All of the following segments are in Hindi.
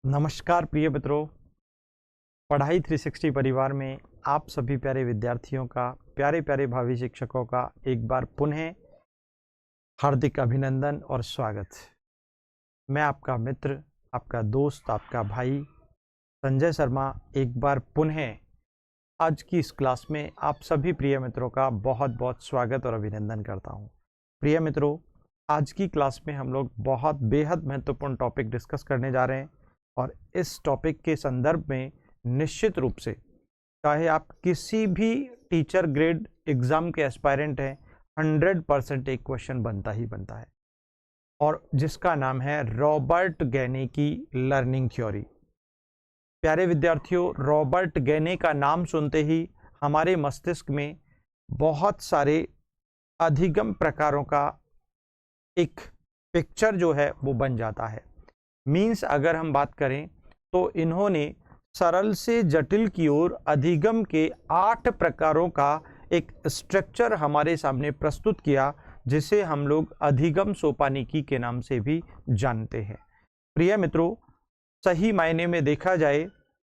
नमस्कार प्रिय मित्रों, पढ़ाई 360 परिवार में आप सभी प्यारे विद्यार्थियों का, प्यारे प्यारे भावी शिक्षकों का एक बार पुनः हार्दिक अभिनंदन और स्वागत। मैं आपका मित्र, आपका दोस्त, आपका भाई संजय शर्मा एक बार पुनः आज की इस क्लास में आप सभी प्रिय मित्रों का बहुत बहुत स्वागत और अभिनंदन करता हूं। प्रिय मित्रों, आज की क्लास में हम लोग बहुत बेहद महत्वपूर्ण टॉपिक डिस्कस करने जा रहे हैं और इस टॉपिक के संदर्भ में निश्चित रूप से चाहे आप किसी भी टीचर ग्रेड एग्जाम के एस्पायरेंट हैं, 100% एक क्वेश्चन बनता ही बनता है और जिसका नाम है रॉबर्ट गैने की लर्निंग थ्योरी। प्यारे विद्यार्थियों, रॉबर्ट गैने का नाम सुनते ही हमारे मस्तिष्क में बहुत सारे अधिगम प्रकारों का एक पिक्चर जो है वो बन जाता है। मीन्स अगर हम बात करें तो इन्होंने सरल से जटिल की ओर अधिगम के 8 प्रकारों का एक स्ट्रक्चर हमारे सामने प्रस्तुत किया, जिसे हम लोग अधिगम सोपानिकी के नाम से भी जानते हैं। प्रिय मित्रों, सही मायने में देखा जाए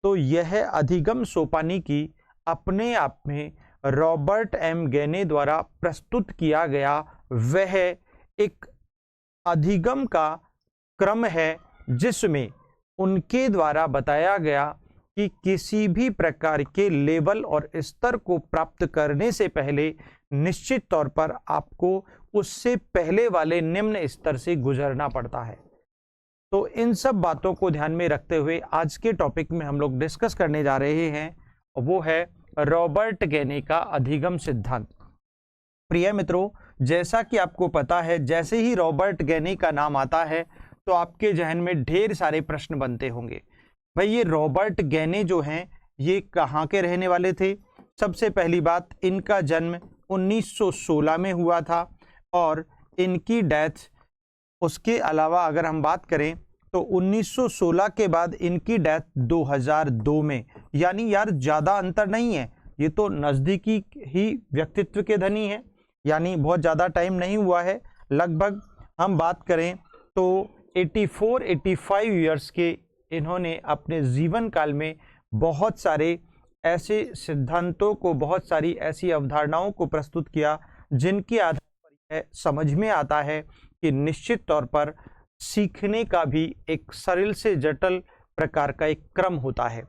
तो यह अधिगम सोपानिकी अपने आप में रॉबर्ट एम गैने द्वारा प्रस्तुत किया गया वह एक अधिगम का क्रम है, जिसमें उनके द्वारा बताया गया कि किसी भी प्रकार के लेवल और स्तर को प्राप्त करने से पहले निश्चित तौर पर आपको उससे पहले वाले निम्न स्तर से गुजरना पड़ता है। तो इन सब बातों को ध्यान में रखते हुए आज के टॉपिक में हम लोग डिस्कस करने जा रहे हैं, वो है रॉबर्ट गैने का अधिगम सिद्धांत। प्रिय मित्रों, जैसा कि आपको पता है, जैसे ही रॉबर्ट गैने का नाम आता है तो आपके जहन में ढेर सारे प्रश्न बनते होंगे। भाई, ये रॉबर्ट गैने जो हैं ये कहाँ के रहने वाले थे? सबसे पहली बात, इनका जन्म 1916 में हुआ था और इनकी डेथ, उसके अलावा अगर हम बात करें तो 1916 के बाद इनकी डेथ 2002 में, यानी यार ज़्यादा अंतर नहीं है, ये तो नज़दीकी ही व्यक्तित्व के धनी है, यानी बहुत ज़्यादा टाइम नहीं हुआ है। लगभग हम बात करें तो 84-85 ईयर्स के इन्होंने अपने जीवन काल में बहुत सारे ऐसे सिद्धांतों को, बहुत सारी ऐसी अवधारणाओं को प्रस्तुत किया जिनके आधार पर यह समझ में आता है कि निश्चित तौर पर सीखने का भी एक सरल से जटिल प्रकार का एक क्रम होता है।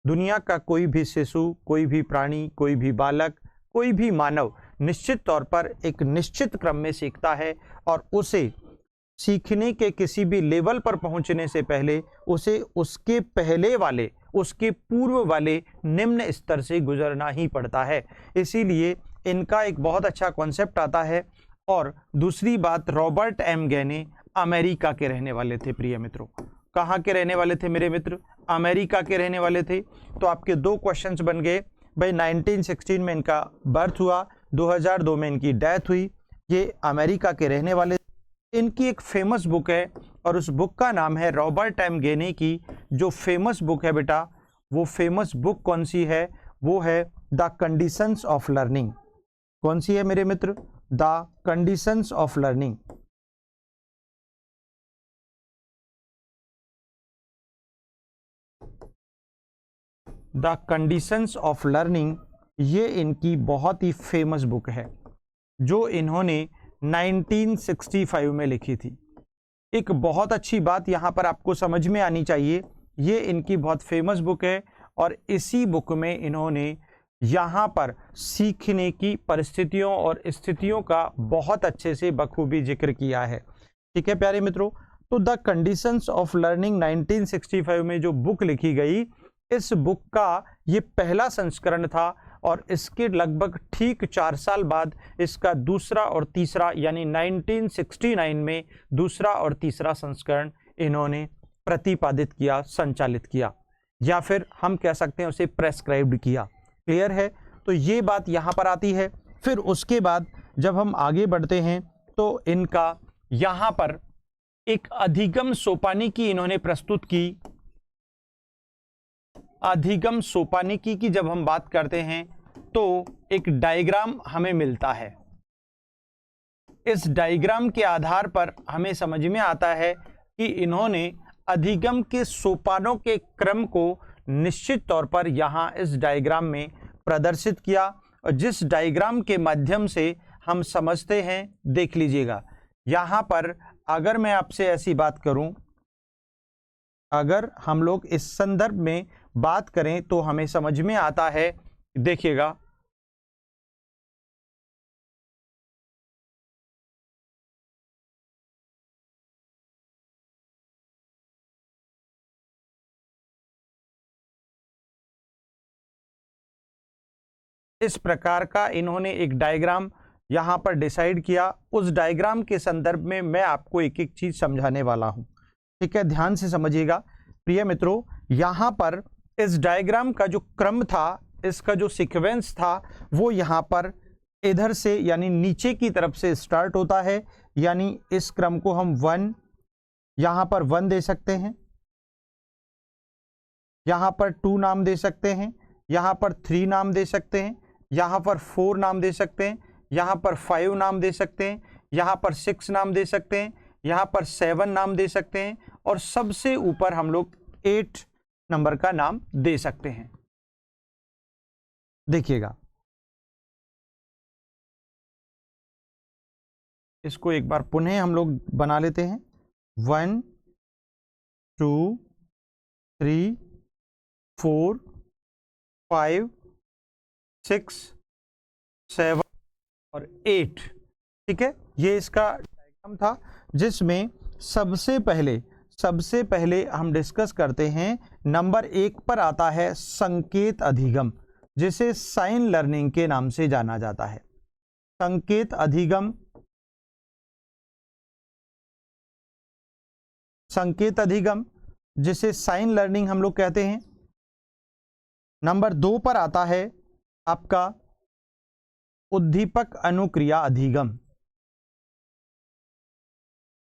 दुनिया का कोई भी शिशु, कोई भी प्राणी, कोई भी बालक, कोई भी मानव निश्चित तौर पर एक निश्चित क्रम में सीखता है और उसे सीखने के किसी भी लेवल पर पहुंचने से पहले उसे उसके पहले वाले, उसके पूर्व वाले निम्न स्तर से गुजरना ही पड़ता है। इसीलिए इनका एक बहुत अच्छा कॉन्सेप्ट आता है। और दूसरी बात, रॉबर्ट एम गैने अमेरिका के रहने वाले थे। प्रिय मित्रों, कहाँ के रहने वाले थे मेरे मित्र? अमेरिका के रहने वाले थे। तो आपके दो क्वेश्चंस बन गए। भाई, 1916 में इनका बर्थ हुआ, 2002 में इनकी डेथ हुई। ये अमेरिका के रहने वाले। इनकी एक फेमस बुक है और उस बुक का नाम है रॉबर्ट एम गैने की जो फेमस बुक है बेटा, वो फेमस बुक कौन सी है? वो है द कंडीशंस ऑफ लर्निंग। कौन सी है मेरे मित्र? The conditions of learning. The conditions of learning, ये इनकी बहुत ही फेमस बुक है जो इन्होंने 1965 में लिखी थी। एक बहुत अच्छी बात यहाँ पर आपको समझ में आनी चाहिए, ये इनकी बहुत फेमस बुक है और इसी बुक में इन्होंने यहाँ पर सीखने की परिस्थितियों और स्थितियों का बहुत अच्छे से बखूबी जिक्र किया है। ठीक है प्यारे मित्रों, तो द कंडीशंस ऑफ लर्निंग 1965 में जो बुक लिखी गई, इस बुक का ये पहला संस्करण था और इसके लगभग ठीक 4 साल बाद इसका दूसरा और तीसरा, यानी 1969 में दूसरा और तीसरा संस्करण इन्होंने प्रतिपादित किया, संचालित किया, या फिर हम कह सकते हैं उसे प्रेस्क्राइब्ड किया। क्लियर है? तो ये बात यहाँ पर आती है। फिर उसके बाद जब हम आगे बढ़ते हैं तो इनका यहाँ पर एक अधिगम सोपानिकी इन्होंने प्रस्तुत की। अधिगम सोपानिकी की जब हम बात करते हैं तो एक डायग्राम हमें मिलता है। इस डायग्राम के आधार पर हमें समझ में आता है कि इन्होंने अधिगम के सोपानों के क्रम को निश्चित तौर पर यहाँ इस डायग्राम में प्रदर्शित किया, और जिस डायग्राम के माध्यम से हम समझते हैं, देख लीजिएगा यहाँ पर अगर मैं आपसे ऐसी बात करूं, अगर हम लोग इस संदर्भ में बात करें तो हमें समझ में आता है, देखिएगा इस प्रकार का इन्होंने एक डायग्राम यहां पर डिसाइड किया। उस डायग्राम के संदर्भ में मैं आपको एक एक चीज समझाने वाला हूं, ठीक है, ध्यान से समझिएगा प्रिय मित्रों। यहां पर इस डायग्राम का जो क्रम था, इसका जो सीक्वेंस था, वो यहां पर इधर से यानी नीचे की तरफ से स्टार्ट होता है, यानी इस क्रम को हम 1 यहां पर 1 दे सकते हैं, यहां पर 2 नाम दे सकते हैं, यहां पर 3 नाम दे सकते हैं, यहां पर 4 नाम दे सकते हैं, यहां पर 5 नाम दे सकते हैं, यहां पर 6 नाम दे सकते हैं, यहां पर 7 नाम दे सकते हैं, और सबसे ऊपर हम लोग 8 नंबर का नाम दे सकते हैं। देखिएगा, इसको एक बार पुनः हम लोग बना लेते हैं। 1 2 3 4 5 6 7 और 8, ठीक है। ये इसका डायग्राम था, जिसमें सबसे पहले हम डिस्कस करते हैं। नंबर 1 पर आता है संकेत अधिगम, जिसे साइन लर्निंग के नाम से जाना जाता है। संकेत अधिगम, जिसे साइन लर्निंग हम लोग कहते हैं। नंबर 2 पर आता है आपका उद्दीपक अनुक्रिया अधिगम।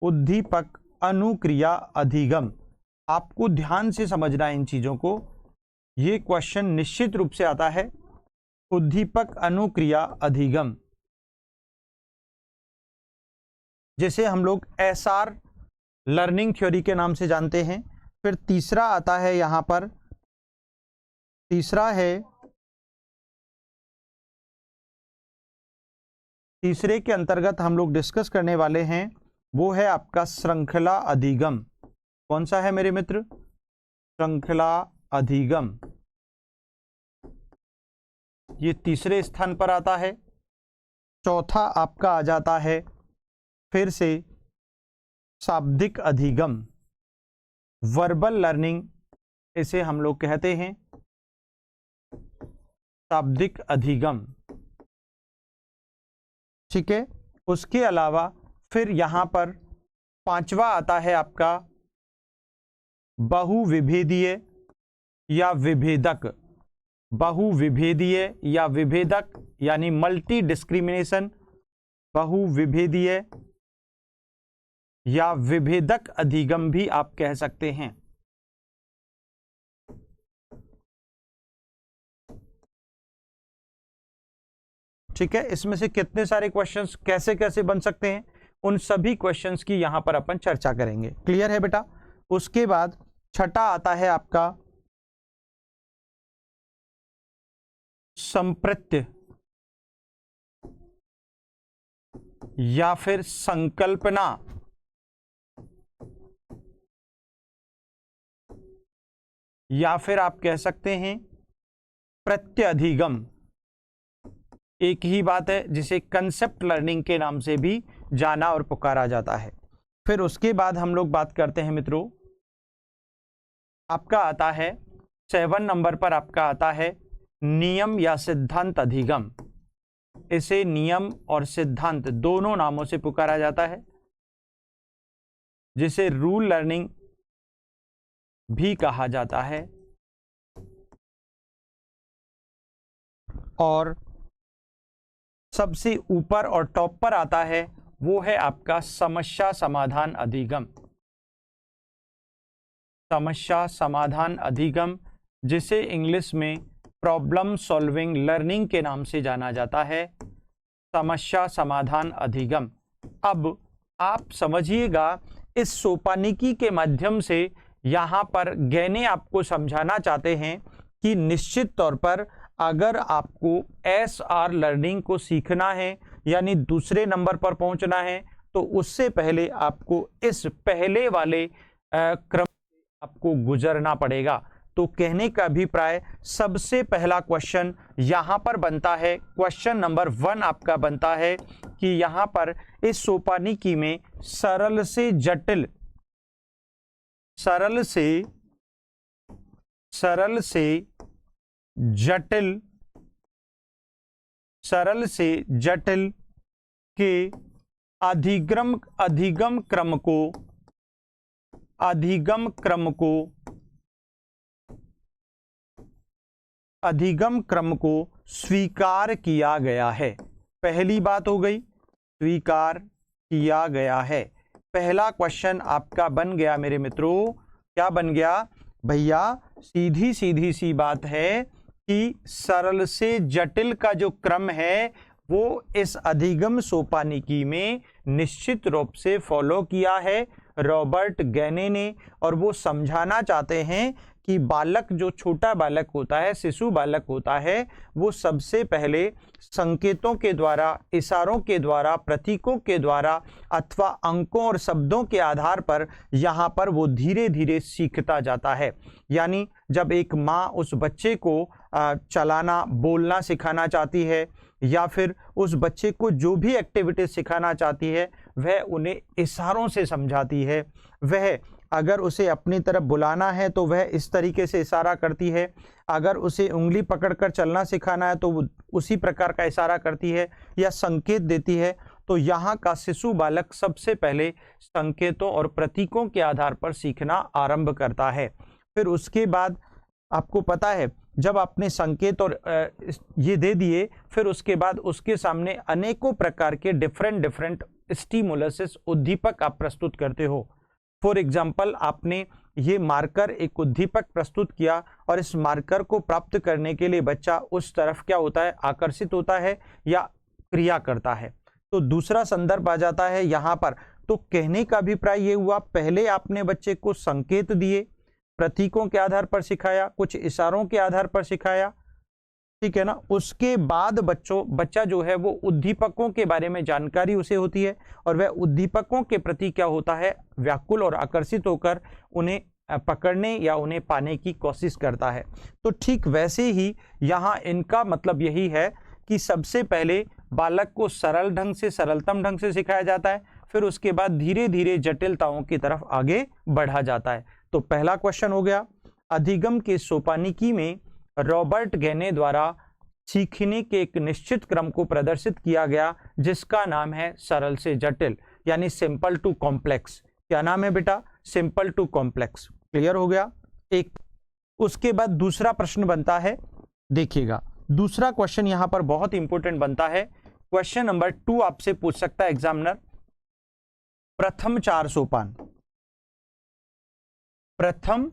उद्दीपक अनुक्रिया अधिगम, आपको ध्यान से समझना है इन चीजों को, ये क्वेश्चन निश्चित रूप से आता है। उद्दीपक अनुक्रिया अधिगम, जिसे हम लोग एसआर लर्निंग थ्योरी के नाम से जानते हैं। फिर तीसरा आता है यहां पर, तीसरे के अंतर्गत हम लोग डिस्कस करने वाले हैं, वो है आपका श्रृंखला अधिगम। कौन सा है मेरे मित्र? श्रृंखला अधिगम, ये तीसरे स्थान पर आता है। चौथा आपका आ जाता है फिर से शाब्दिक अधिगम, वर्बल लर्निंग इसे हम लोग कहते हैं, शाब्दिक अधिगम, ठीक है। उसके अलावा फिर यहां पर पांचवा आता है आपका बहुविभेदीय या विभेदक। बहुविभेदीय या विभेदक यानी मल्टी डिस्क्रिमिनेशन, बहुविभेदीय या विभेदक अधिगम भी आप कह सकते हैं। ठीक है, इसमें से कितने सारे क्वेश्चंस कैसे कैसे बन सकते हैं, उन सभी क्वेश्चंस की यहां पर अपन चर्चा करेंगे। क्लियर है बेटा? उसके बाद छठा आता है आपका संप्रत्य या फिर संकल्पना, या फिर आप कह सकते हैं प्रत्यधिगम। एक ही बात है, जिसे कंसेप्ट लर्निंग के नाम से भी जाना और पुकारा जाता है। फिर उसके बाद हम लोग बात करते हैं मित्रों, आपका आता है 7 नंबर पर आपका आता है नियम या सिद्धांत अधिगम। इसे नियम और सिद्धांत दोनों नामों से पुकारा जाता है, जिसे रूल लर्निंग भी कहा जाता है। और सबसे ऊपर और टॉप पर आता है वो है आपका समस्या समाधान अधिगम। समस्या समाधान अधिगम, जिसे इंग्लिश में प्रॉब्लम सॉल्विंग लर्निंग के नाम से जाना जाता है। समस्या समाधान अधिगम। अब आप समझिएगा, इस सोपानिकी के माध्यम से यहाँ पर गहने आपको समझाना चाहते हैं कि निश्चित तौर पर अगर आपको SR लर्निंग को सीखना है यानी दूसरे नंबर पर पहुंचना है तो उससे पहले आपको इस पहले वाले क्रम से आपको गुजरना पड़ेगा। तो कहने का अभिप्राय सबसे पहला क्वेश्चन यहां पर बनता है, क्वेश्चन नंबर 1 आपका बनता है कि यहां पर इस सोपानिकी में सरल से जटिल के अधिगम क्रम को स्वीकार किया गया है। पहली बात हो गई, स्वीकार किया गया है। पहला क्वेश्चन आपका बन गया मेरे मित्रों। क्या बन गया भैया? सीधी सीधी सी बात है कि सरल से जटिल का जो क्रम है वो इस अधिगम सोपानिकी में निश्चित रूप से फॉलो किया है रॉबर्ट गैने ने। और वो समझाना चाहते हैं कि बालक, जो छोटा बालक होता है, शिशु बालक होता है, वो सबसे पहले संकेतों के द्वारा, इशारों के द्वारा, प्रतीकों के द्वारा अथवा अंकों और शब्दों के आधार पर यहाँ पर वो धीरे धीरे सीखता जाता है। यानी जब एक माँ उस बच्चे को चलाना, बोलना सिखाना चाहती है या फिर उस बच्चे को जो भी एक्टिविटी सिखाना चाहती है वह उन्हें इशारों से समझाती है। वह अगर उसे अपनी तरफ बुलाना है तो वह इस तरीके से इशारा करती है, अगर उसे उंगली पकड़कर चलना सिखाना है तो वो उसी प्रकार का इशारा करती है या संकेत देती है। तो यहाँ का शिशु बालक सबसे पहले संकेतों और प्रतीकों के आधार पर सीखना आरंभ करता है। फिर उसके बाद आपको पता है जब आपने संकेत और ये दे दिए, फिर उसके बाद उसके सामने अनेकों प्रकार के डिफरेंट स्टिमुलस, उद्दीपक आप प्रस्तुत करते हो। फॉर एग्जाम्पल, आपने ये मार्कर एक उद्दीपक प्रस्तुत किया और इस मार्कर को प्राप्त करने के लिए बच्चा उस तरफ क्या होता है, आकर्षित होता है या क्रिया करता है। तो दूसरा संदर्भ आ जाता है यहाँ पर। तो कहने का अभिप्राय ये हुआ, पहले आपने बच्चे को संकेत दिए, प्रतीकों के आधार पर सिखाया, कुछ इशारों के आधार पर सिखाया, ठीक है ना। उसके बाद बच्चा जो है वो उद्दीपकों के बारे में जानकारी उसे होती है और वह उद्दीपकों के प्रति क्या होता है, व्याकुल और आकर्षित होकर उन्हें पकड़ने या उन्हें पाने की कोशिश करता है। तो ठीक वैसे ही यहाँ इनका मतलब यही है कि सबसे पहले बालक को सरल ढंग से, सरलतम ढंग से सिखाया जाता है, फिर उसके बाद धीरे धीरे जटिलताओं की तरफ आगे बढ़ा जाता है। तो पहला क्वेश्चन हो गया, अधिगम के सोपानिकी में रॉबर्ट गैने द्वारा सीखने के एक निश्चित क्रम को प्रदर्शित किया गया जिसका नाम है सरल से जटिल, यानी सिंपल टू कॉम्प्लेक्स। क्या नाम है बेटा? Simple to complex. क्लियर हो गया एक। उसके बाद दूसरा प्रश्न बनता है, देखिएगा दूसरा क्वेश्चन यहां पर बहुत इंपॉर्टेंट बनता है। क्वेश्चन नंबर 2 आपसे पूछ सकता है एग्जामिनर, प्रथम 4 सोपान, प्रथम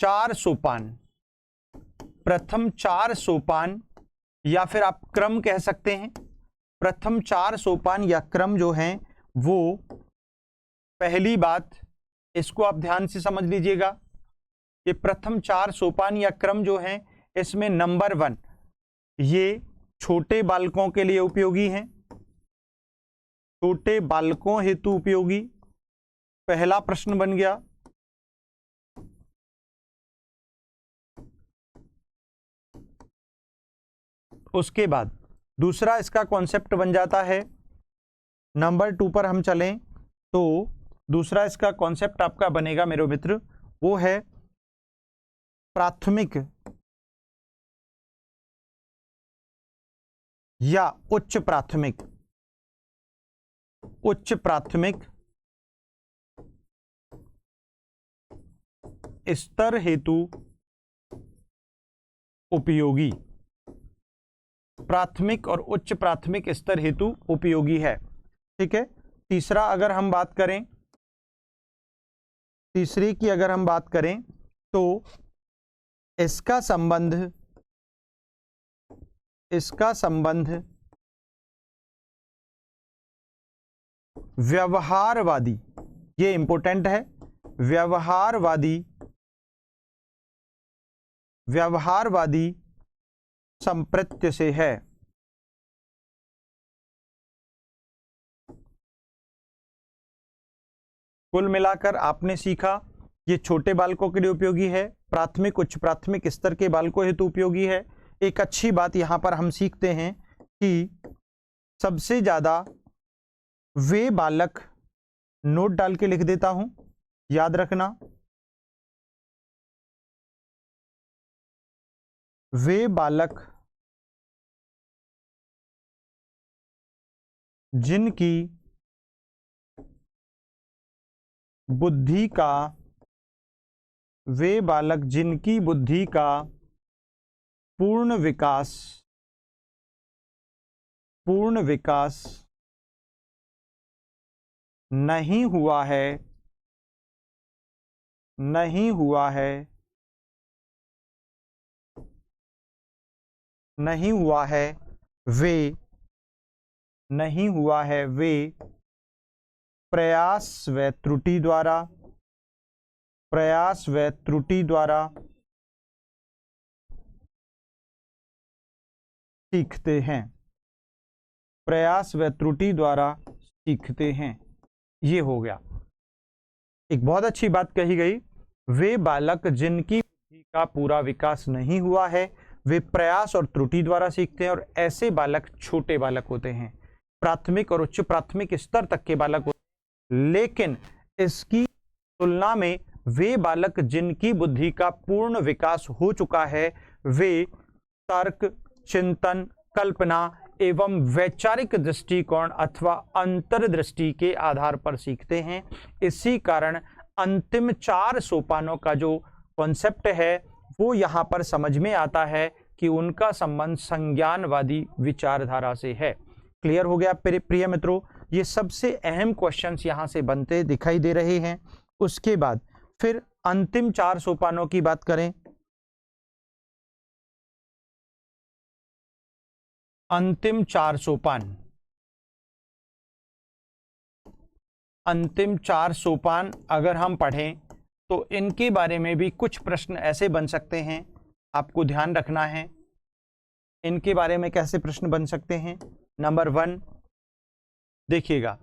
4 सोपान, प्रथम 4 सोपान या फिर आप क्रम कह सकते हैं। प्रथम 4 सोपान या क्रम जो हैं वो, पहली बात इसको आप ध्यान से समझ लीजिएगा, ये प्रथम 4 सोपान या क्रम जो हैं इसमें नंबर 1 ये छोटे बालकों के लिए उपयोगी हैं, छोटे बालकों हेतु उपयोगी, पहला प्रश्न बन गया। उसके बाद दूसरा इसका कॉन्सेप्ट बन जाता है, नंबर 2 पर हम चलें तो दूसरा इसका कॉन्सेप्ट आपका बनेगा मेरे मित्र, वो है प्राथमिक या उच्च प्राथमिक, उच्च प्राथमिक स्तर हेतु उपयोगी, प्राथमिक और उच्च प्राथमिक स्तर हेतु उपयोगी है। ठीक है। तीसरा अगर हम बात करें, तीसरी की अगर हम बात करें तो इसका संबंध व्यवहारवादी ये इंपॉर्टेंट है। व्यवहारवादी व्यवहारवादी संप्रत्य से है। कुल मिलाकर आपने सीखा, ये छोटे बालकों के लिए उपयोगी है, प्राथमिक उच्च प्राथमिक स्तर के बालकों हेतु उपयोगी है। एक अच्छी बात यहां पर हम सीखते हैं कि सबसे ज्यादा वे बालक, नोट डाल के लिख देता हूं, याद रखना, वे बालक जिनकी बुद्धि का वे बालक जिनकी बुद्धि का पूर्ण विकास नहीं हुआ है नहीं हुआ है नहीं हुआ है वे नहीं हुआ है वे प्रयास व त्रुटि द्वारा सीखते हैं। प्रयास व त्रुटि द्वारा सीखते हैं। ये हो गया। एक बहुत अच्छी बात कही गई, वे बालक जिनकी बुद्धि का पूरा विकास नहीं हुआ है वे प्रयास और त्रुटि द्वारा सीखते हैं, और ऐसे बालक छोटे बालक होते हैं, प्राथमिक और उच्च प्राथमिक स्तर तक के बालक होते हैं। लेकिन इसकी तुलना में वे बालक जिनकी बुद्धि का पूर्ण विकास हो चुका है वे तर्क, चिंतन, कल्पना एवं वैचारिक दृष्टिकोण अथवा अंतर्दृष्टि के आधार पर सीखते हैं। इसी कारण अंतिम 4 सोपानों का जो कॉन्सेप्ट है वो यहां पर समझ में आता है कि उनका संबंध संज्ञानवादी विचारधारा से है। क्लियर हो गया प्रिय मित्रों? ये सबसे अहम क्वेश्चंस यहां से बनते दिखाई दे रहे हैं। उसके बाद फिर अंतिम 4 सोपानों की बात करें। अंतिम 4 सोपान अगर हम पढ़ें तो इनके बारे में भी कुछ प्रश्न ऐसे बन सकते हैं, आपको ध्यान रखना है। इनके बारे में कैसे प्रश्न बन सकते हैं? नंबर 1 देखिएगा,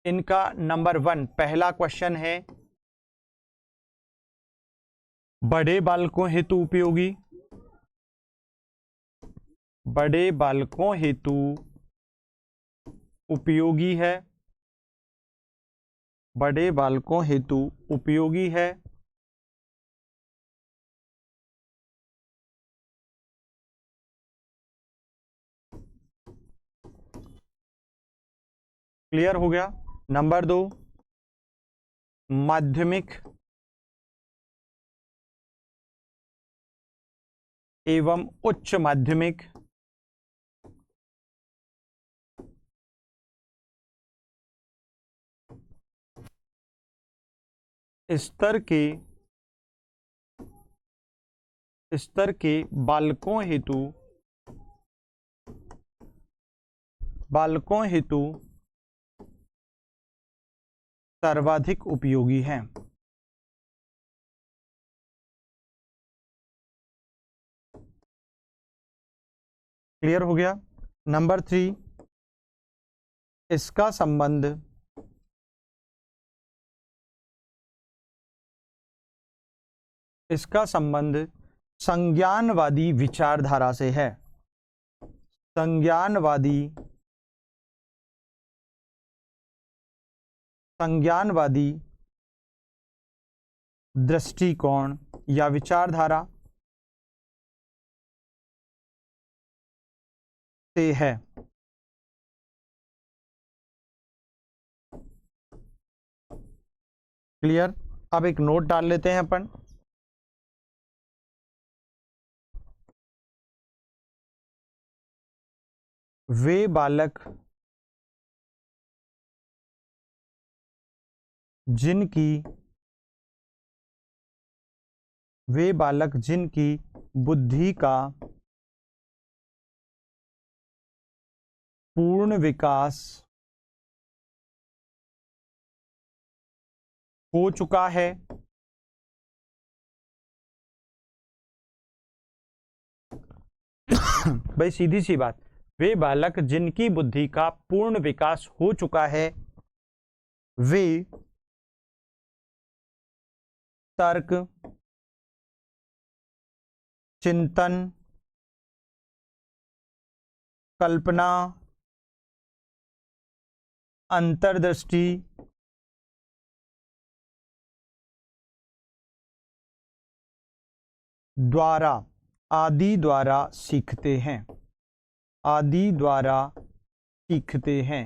इनका नंबर 1 पहला क्वेश्चन है, बड़े बालकों हेतु उपयोगी। बड़े बालकों हेतु उपयोगी है। बड़े बालकों हेतु उपयोगी है। क्लियर हो गया? नंबर 2 माध्यमिक एवं उच्च माध्यमिक स्तर के बालकों हेतु सर्वाधिक उपयोगी हैं। क्लियर हो गया? नंबर 3 इसका संबंध संज्ञानवादी विचारधारा से है। संज्ञानवादी दृष्टिकोण या विचारधारा से है। क्लियर? अब एक नोट डाल लेते हैं अपन। वे बालक जिनकी बुद्धि का पूर्ण विकास हो चुका है। भाई सीधी सी बात, वे बालक जिनकी बुद्धि का पूर्ण विकास हो चुका है वे तर्क, चिंतन, कल्पना, अंतर्दृष्टि, आदि द्वारा सीखते हैं, आदि द्वारा सीखते हैं।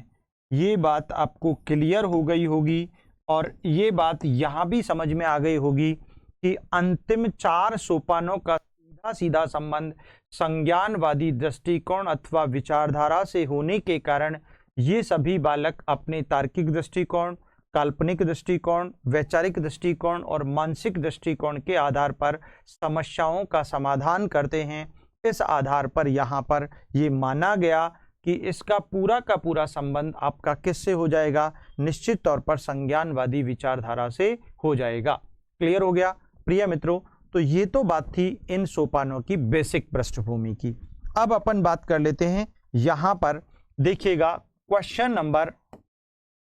ये बात आपको क्लियर हो गई होगी और ये बात यहाँ भी समझ में आ गई होगी कि अंतिम 4 सोपानों का सीधा सीधा संबंध संज्ञानवादी दृष्टिकोण अथवा विचारधारा से होने के कारण ये सभी बालक अपने तार्किक दृष्टिकोण, काल्पनिक दृष्टिकोण, वैचारिक दृष्टिकोण और मानसिक दृष्टिकोण के आधार पर समस्याओं का समाधान करते हैं। इस आधार पर यहाँ पर ये माना गया कि इसका पूरा का पूरा संबंध आपका किससे हो जाएगा, निश्चित तौर पर संज्ञानवादी विचारधारा से हो जाएगा। क्लियर हो गया प्रिय मित्रों? तो ये तो बात थी इन सोपानों की बेसिक पृष्ठभूमि की। अब अपन बात कर लेते हैं, यहाँ पर देखिएगा क्वेश्चन नंबर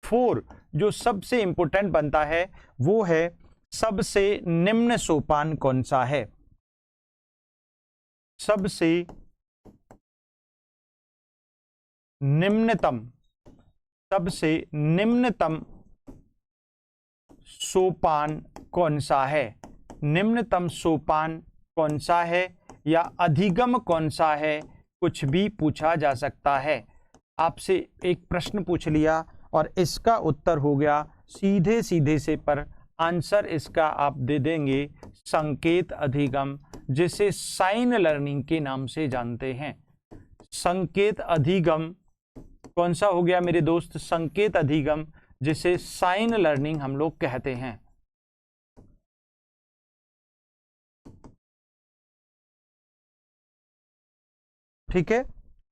4 जो सबसे इंपॉर्टेंट बनता है वो है सबसे निम्न सोपान कौन सा है। सबसे निम्नतम सोपान कौन सा है, निम्नतम सोपान कौन सा है या अधिगम कौन सा है, कुछ भी पूछा जा सकता है। आपसे एक प्रश्न पूछ लिया और इसका उत्तर हो गया सीधे सीधे से, पर आंसर इसका आप दे देंगे संकेत अधिगम, जिसे साइन लर्निंग के नाम से जानते हैं। संकेत अधिगम कौन सा हो गया मेरे दोस्त? संकेत अधिगम, जिसे साइन लर्निंग हम लोग कहते हैं। ठीक है,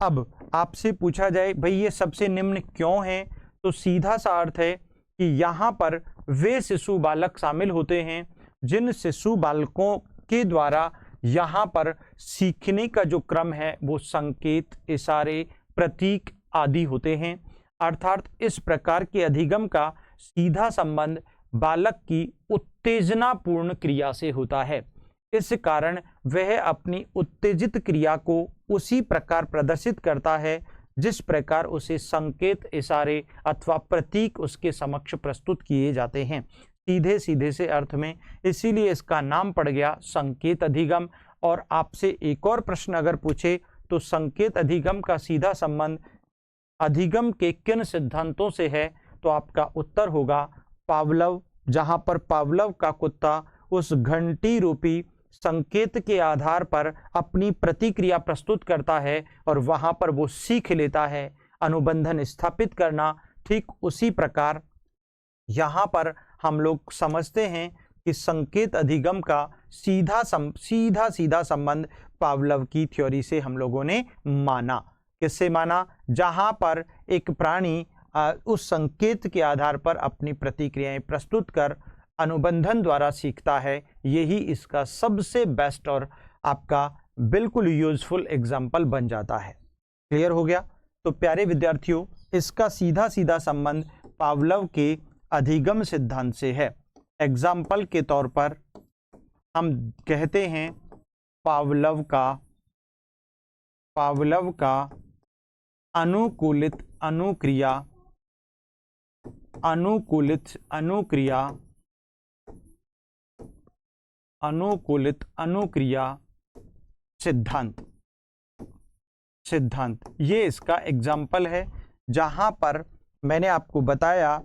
अब आपसे पूछा जाए भाई ये सबसे निम्न क्यों है, तो सीधा सा अर्थ है कि यहां पर वे शिशु बालक शामिल होते हैं जिन शिशु बालकों के द्वारा यहाँ पर सीखने का जो क्रम है वो संकेत, इशारे, प्रतीक आदि होते हैं। अर्थात इस प्रकार के अधिगम का सीधा संबंध बालक की उत्तेजनापूर्ण क्रिया से होता है। इस कारण वह अपनी उत्तेजित क्रिया को उसी प्रकार प्रदर्शित करता है जिस प्रकार उसे संकेत, इशारे अथवा प्रतीक उसके समक्ष प्रस्तुत किए जाते हैं, सीधे सीधे से अर्थ में। इसीलिए इसका नाम पड़ गया संकेत अधिगम। और आपसे एक और प्रश्न अगर पूछे तो संकेत अधिगम का सीधा संबंध अधिगम के किन सिद्धांतों से है, तो आपका उत्तर होगा पावलव, जहां पर पावलव का कुत्ता उस घंटी रूपी संकेत के आधार पर अपनी प्रतिक्रिया प्रस्तुत करता है और वहां पर वो सीख लेता है अनुबंधन स्थापित करना। ठीक उसी प्रकार यहां पर हम लोग समझते हैं कि संकेत अधिगम का सीधा संबंध पावलव की थ्योरी से हम लोगों ने माना। किससे माना? जहां पर एक प्राणी उस संकेत के आधार पर अपनी प्रतिक्रियाएं प्रस्तुत कर अनुबंधन द्वारा सीखता है। यही इसका सबसे बेस्ट और आपका बिल्कुल यूजफुल एग्जाम्पल बन जाता है। क्लियर हो गया? तो प्यारे विद्यार्थियों, इसका सीधा सीधा संबंध पावलव के अधिगम सिद्धांत से है। एग्जाम्पल के तौर पर हम कहते हैं पावलव का अनुकूलित अनुक्रिया सिद्धांत ये इसका एग्जाम्पल है, जहां पर मैंने आपको बताया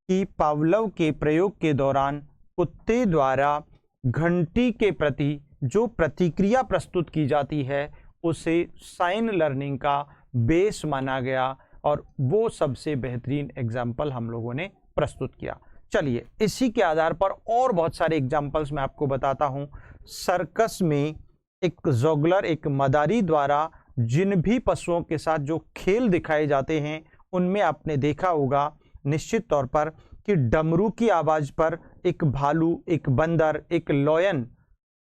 कि पावलव के प्रयोग के दौरान कुत्ते द्वारा घंटी के प्रति जो प्रतिक्रिया प्रस्तुत की जाती है उसे साइन लर्निंग का बेस माना गया और वो सबसे बेहतरीन एग्जाम्पल हम लोगों ने प्रस्तुत किया। चलिए इसी के आधार पर और बहुत सारे एग्जाम्पल्स मैं आपको बताता हूं। सर्कस में एक जोगलर, एक मदारी द्वारा जिन भी पशुओं के साथ जो खेल दिखाए जाते हैं उनमें आपने देखा होगा निश्चित तौर पर कि डमरू की आवाज पर एक भालू, एक बंदर, एक लॉयन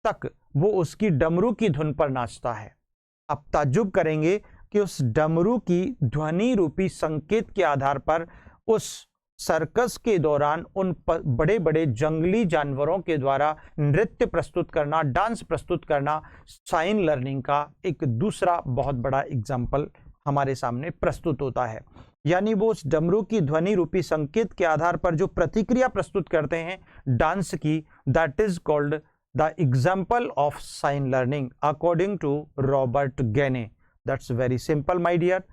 तक वो उसकी डमरू की धुन पर नाचता है। आप ताज्जुब करेंगे कि उस डमरू की ध्वनि रूपी संकेत के आधार पर उस सर्कस के दौरान उन बड़े बड़े जंगली जानवरों के द्वारा नृत्य प्रस्तुत करना, डांस प्रस्तुत करना साइन लर्निंग का एक दूसरा बहुत बड़ा एग्जाम्पल हमारे सामने प्रस्तुत होता है। यानी वो उस डमरू की ध्वनि रूपी संकेत के आधार पर जो प्रतिक्रिया प्रस्तुत करते हैं डांस की, that is called the example of sign learning according to Robert Gagne. That's very simple my dear.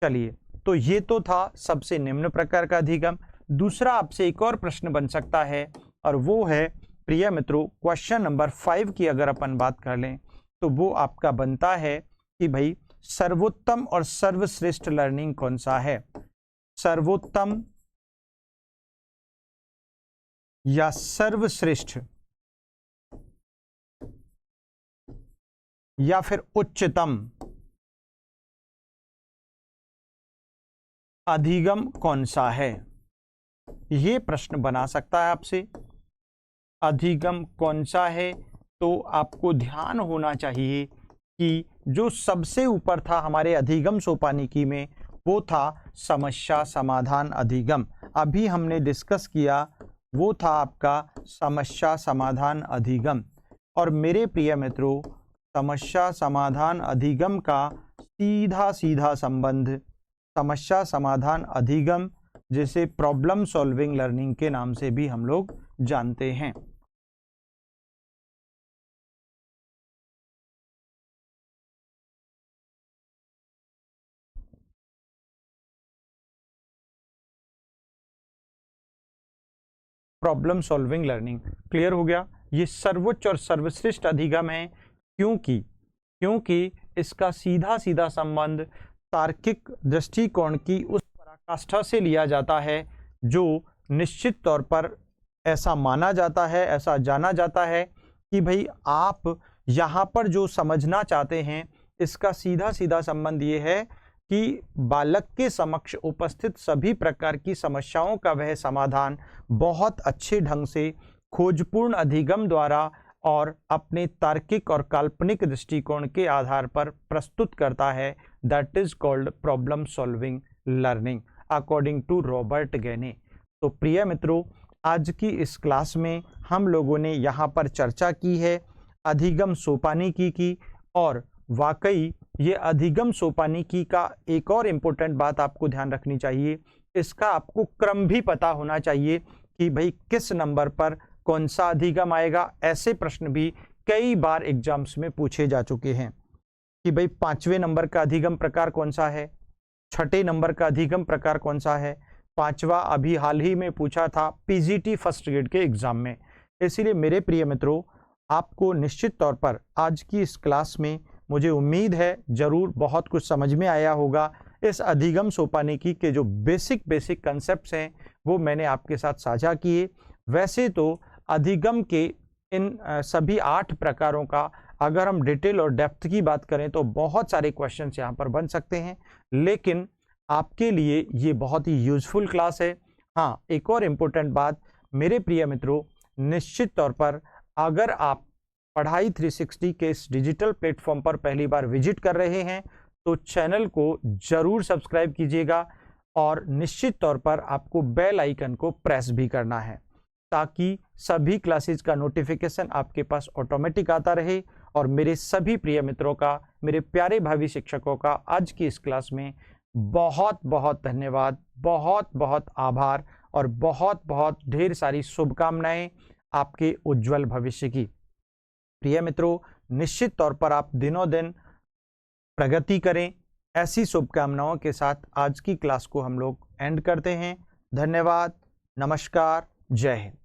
चलिए, तो ये तो था सबसे निम्न प्रकार का अधिगम। दूसरा आपसे एक और प्रश्न बन सकता है और वो है प्रिय मित्रों क्वेश्चन नंबर 5 की अगर अपन बात कर लें तो वो आपका बनता है कि भाई सर्वोत्तम और सर्वश्रेष्ठ लर्निंग कौन सा है। सर्वोत्तम या सर्वश्रेष्ठ या फिर उच्चतम अधिगम कौन सा है, ये प्रश्न बना सकता है आपसे। अधिगम कौन सा है, तो आपको ध्यान होना चाहिए कि जो सबसे ऊपर था हमारे अधिगम सोपानिकी में वो था समस्या समाधान अधिगम। अभी हमने डिस्कस किया वो था आपका समस्या समाधान अधिगम। और मेरे प्रिय मित्रों, समस्या समाधान अधिगम का सीधा सीधा संबंध समस्या समाधान अधिगम, जिसे प्रॉब्लम सॉल्विंग लर्निंग के नाम से भी हम लोग जानते हैं। प्रॉब्लम सॉल्विंग लर्निंग क्लियर हो गया। ये सर्वोच्च और सर्वश्रेष्ठ अधिगम है क्योंकि इसका सीधा सीधा संबंध तार्किक दृष्टिकोण की उस पराकाष्ठा से लिया जाता है जो निश्चित तौर पर ऐसा माना जाता है, ऐसा जाना जाता है कि भाई आप यहाँ पर जो समझना चाहते हैं इसका सीधा सीधा संबंध ये है कि बालक के समक्ष उपस्थित सभी प्रकार की समस्याओं का वह समाधान बहुत अच्छे ढंग से खोजपूर्ण अधिगम द्वारा और अपने तार्किक और काल्पनिक दृष्टिकोण के आधार पर प्रस्तुत करता है। That is called problem solving learning according to Robert Gagne. तो प्रिय मित्रों, आज की इस क्लास में हम लोगों ने यहाँ पर चर्चा की है अधिगम सोपानिकी की। और वाकई ये अधिगम सोपानिकी का एक और इम्पोर्टेंट बात आपको ध्यान रखनी चाहिए, इसका आपको क्रम भी पता होना चाहिए कि भाई किस नंबर पर कौन सा अधिगम आएगा। ऐसे प्रश्न भी कई बार एग्जाम्स में पूछे जा चुके हैं कि भाई 5वें नंबर का अधिगम प्रकार कौन सा है, 6ठे नंबर का अधिगम प्रकार कौन सा है। 5वां अभी हाल ही में पूछा था पीजीटी फर्स्ट ग्रेड के एग्जाम में। इसीलिए मेरे प्रिय मित्रों, आपको निश्चित तौर पर आज की इस क्लास में मुझे उम्मीद है जरूर बहुत कुछ समझ में आया होगा। इस अधिगम सोपानिकी के जो बेसिक कंसेप्ट्स हैं वो मैंने आपके साथ साझा किए। वैसे तो अधिगम के इन सभी 8 प्रकारों का अगर हम डिटेल और डेप्थ की बात करें तो बहुत सारे क्वेश्चंस यहाँ पर बन सकते हैं, लेकिन आपके लिए ये बहुत ही यूजफुल क्लास है। हाँ, एक और इम्पोर्टेंट बात मेरे प्रिय मित्रों, निश्चित तौर पर अगर आप पढ़ाई 360 के इस डिजिटल प्लेटफॉर्म पर पहली बार विजिट कर रहे हैं तो चैनल को जरूर सब्सक्राइब कीजिएगा और निश्चित तौर पर आपको बेल आइकन को प्रेस भी करना है ताकि सभी क्लासेस का नोटिफिकेशन आपके पास ऑटोमेटिक आता रहे। और मेरे सभी प्रिय मित्रों का, मेरे प्यारे भावी शिक्षकों का आज की इस क्लास में बहुत बहुत धन्यवाद, बहुत बहुत आभार और बहुत बहुत ढेर सारी शुभकामनाएं आपके उज्जवल भविष्य की। प्रिय मित्रों, निश्चित तौर पर आप दिनों दिन प्रगति करें, ऐसी शुभकामनाओं के साथ आज की क्लास को हम लोग एंड करते हैं। धन्यवाद, नमस्कार, जय हिंद।